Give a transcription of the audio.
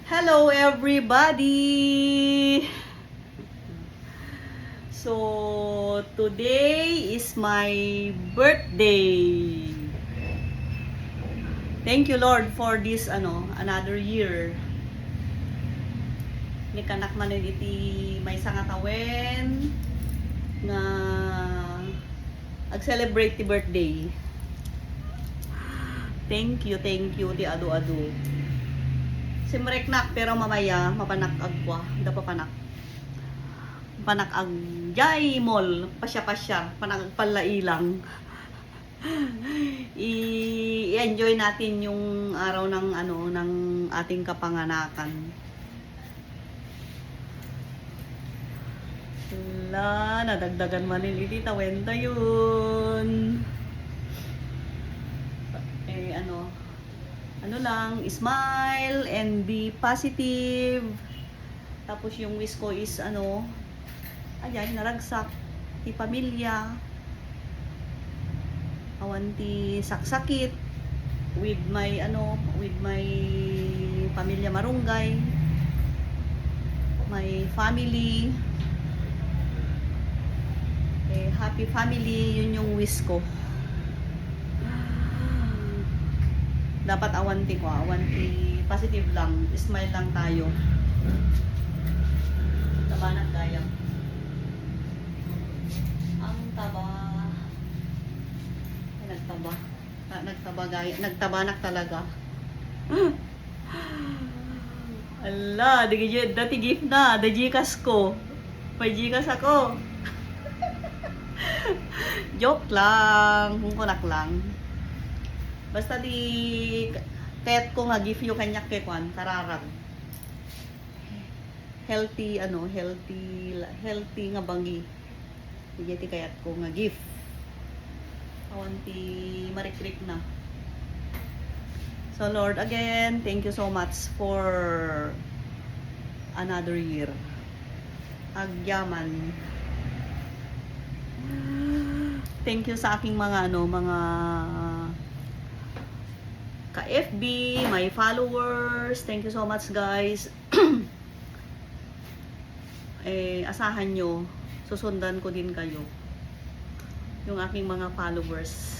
Hello everybody! So, today is my birthday. Thank you Lord for this another year. Ni kanak man iti may sangatawen nga ag-celebrate ti birthday. Thank you ti adu-adu. Simreknak pero mamaya mapanak agwa, dapa panak. Panak ag jay mall, pasya-pasya, panak palailang. I-enjoy natin yung araw ng ng ating kapanganakan. Wala, nadagdagan man niliti tawenta yun. Ano lang, smile and be positive. Tapos yung wish ko is ayan, naragsak ti pamilya. Awan ti saksakit with my pamilya marunggay. My family. Happy family, yun yung wish ko. Dapat awanti positive lang, smile lang tayo. Taba na kaya. Ang taba. Nagtabanak talaga. Ala, dati gift na, Gcash ko. May Gcash ako. Joke lang, hungkunak lang. Basta di kahit ko nga give you kanyak kay kwan kararag. Healthy nga bangi. Digiti kayat ko nga gift. Awan ti marikrik na. So Lord, again, thank you so much for another year. Agyaman. Thank you sa aking mga ka-FB, my followers. Thank you so much guys. Asahan nyo, susundan ko din kayo. Yung aking mga followers.